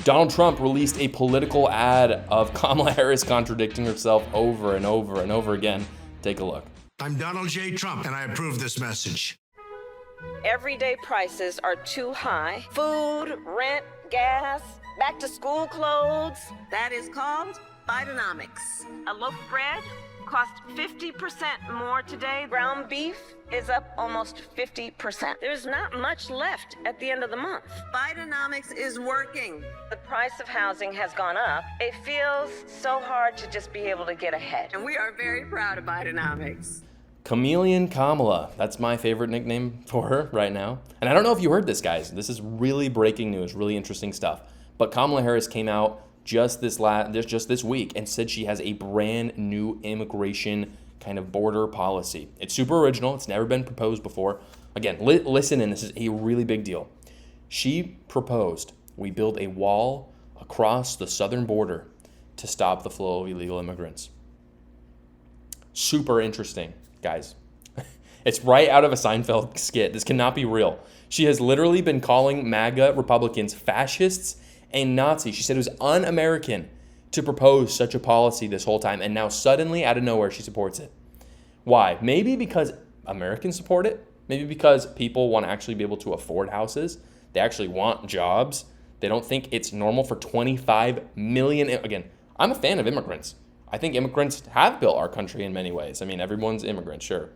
Donald Trump released a political ad of Kamala Harris contradicting herself over and over and over again. Take a look. I'm Donald J. Trump, and I approve this message. Everyday prices are too high. Food, rent, gas, back to school clothes. That is called Bidenomics. A loaf of bread cost 50% more today. Ground beef is up almost 50%. There's not much left at the end of the month. Bidenomics is working. The price of housing has gone up. It feels so hard to just be able to get ahead. And we are very proud of Bidenomics. Chameleon Kamala. That's my favorite nickname for her right now. And I don't know if you heard this, guys. This is really breaking news, really interesting stuff. But Kamala Harris came out just this week and said she has a brand new immigration kind of border policy. It's super original. It's never been proposed before. Again, listen in. This is a really big deal. She proposed we build a wall across the southern border to stop the flow of illegal immigrants. Super interesting, guys. It's right out of a Seinfeld skit. This cannot be real. She has literally been calling MAGA Republicans fascists and Nazis. She said it was un-American to propose such a policy this whole time, and now suddenly, out of nowhere, she supports it. Why? Maybe because Americans support it. Maybe because people want to actually be able to afford houses. They actually want jobs. They don't think it's normal for 25 million. Again, I'm a fan of immigrants. I think immigrants have built our country in many ways. I mean, everyone's immigrant, sure,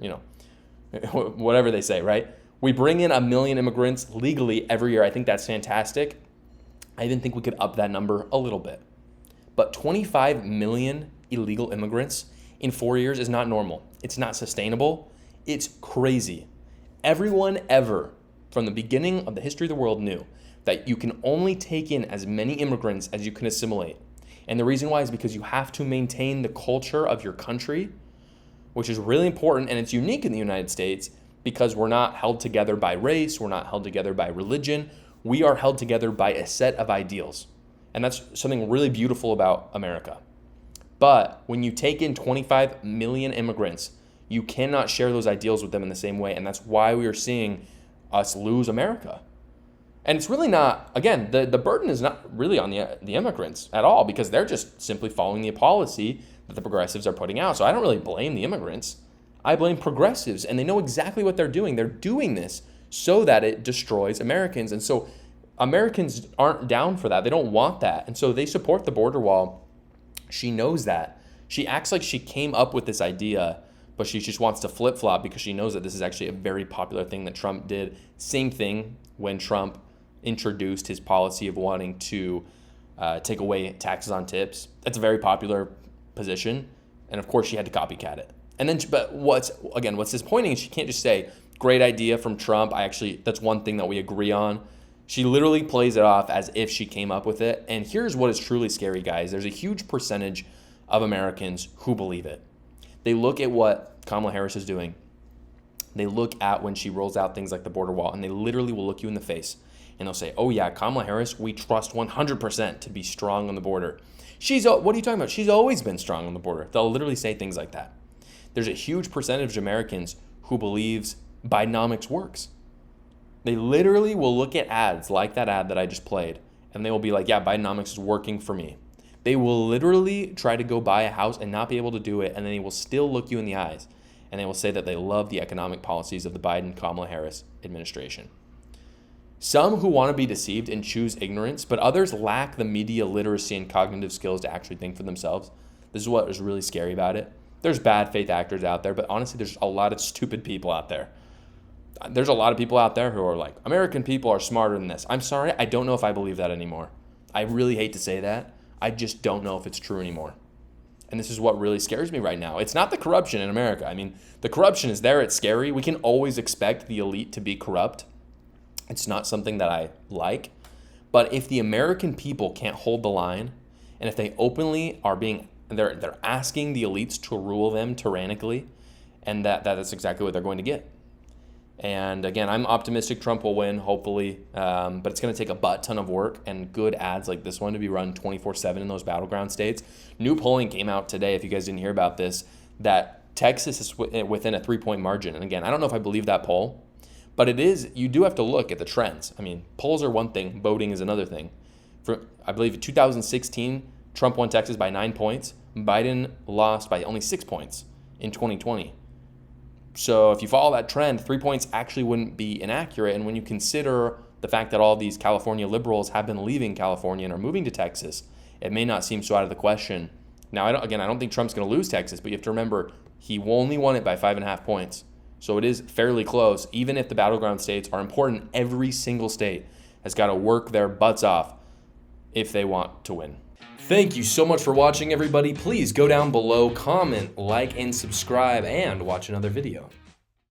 whatever they say, right? We bring in 1 million immigrants legally every year. I think that's fantastic. I even think we could up that number a little bit. But 25 million illegal immigrants in 4 years is not normal. It's not sustainable. It's crazy. Everyone ever, from the beginning of the history of the world, knew that you can only take in as many immigrants as you can assimilate. And the reason why is because you have to maintain the culture of your country, which is really important, and it's unique in the United States because we're not held together by race, we're not held together by religion, we are held together by a set of ideals. And that's something really beautiful about America. But when you take in 25 million immigrants, you cannot share those ideals with them in the same way. And that's why we are seeing us lose America. And it's really not, again, the burden is not really on the immigrants at all, because they're just simply following the policy that the progressives are putting out. So I don't really blame the immigrants. I blame progressives, and they know exactly what they're doing. They're doing this so that it destroys Americans. And so Americans aren't down for that. They don't want that. And so they support the border wall. She knows that. She acts like she came up with this idea, but she just wants to flip-flop because she knows that this is actually a very popular thing that Trump did. Same thing when Trump introduced his policy of wanting to take away taxes on tips. That's a very popular position. And of course, she had to copycat it. And then, but what's disappointing is she can't just say, great idea from Trump. That's one thing that we agree on. She literally plays it off as if she came up with it. And here's what is truly scary, guys. There's a huge percentage of Americans who believe it. They look at what Kamala Harris is doing. They look at when she rolls out things like the border wall, and they literally will look you in the face. And they'll say, oh yeah, Kamala Harris, we trust 100% to be strong on the border. What are you talking about? She's always been strong on the border. They'll literally say things like that. There's a huge percentage of Americans who believes Bidenomics works. They literally will look at ads like that ad that I just played, and they will be like, yeah, Bidenomics is working for me. They will literally try to go buy a house and not be able to do it, and then they will still look you in the eyes, and they will say that they love the economic policies of the Biden-Kamala Harris administration. Some who want to be deceived and choose ignorance, but others lack the media literacy and cognitive skills to actually think for themselves. This is what is really scary about it. There's bad faith actors out there, but honestly, there's a lot of stupid people out there. There's a lot of people out there who are like, American people are smarter than this. I'm sorry, I don't know if I believe that anymore. I really hate to say that. I just don't know if it's true anymore. And this is what really scares me right now. It's not the corruption in America. I mean, the corruption is there. It's scary. We can always expect the elite to be corrupt. It's not something that I like. But if the American people can't hold the line, and if they openly are they're asking the elites to rule them tyrannically, and that's exactly what they're going to get. And again, I'm optimistic Trump will win, hopefully, but it's going to take a butt ton of work and good ads like this one to be run 24/7 in those battleground states. New polling came out today, if you guys didn't hear about this, that Texas is within a 3-point margin. And again, I don't know if I believe that poll, but you do have to look at the trends. I mean, polls are one thing, voting is another thing. I believe 2016, Trump won Texas by 9 points. Biden lost by only 6 points in 2020. So if you follow that trend, 3 points actually wouldn't be inaccurate. And when you consider the fact that all these California liberals have been leaving California and are moving to Texas, it may not seem so out of the question. Now, I don't think Trump's going to lose Texas, but you have to remember he only won it by 5.5 points. So it is fairly close. Even if the battleground states are important, every single state has got to work their butts off if they want to win. Thank you so much for watching, everybody. Please go down below, comment, like, and subscribe, and watch another video.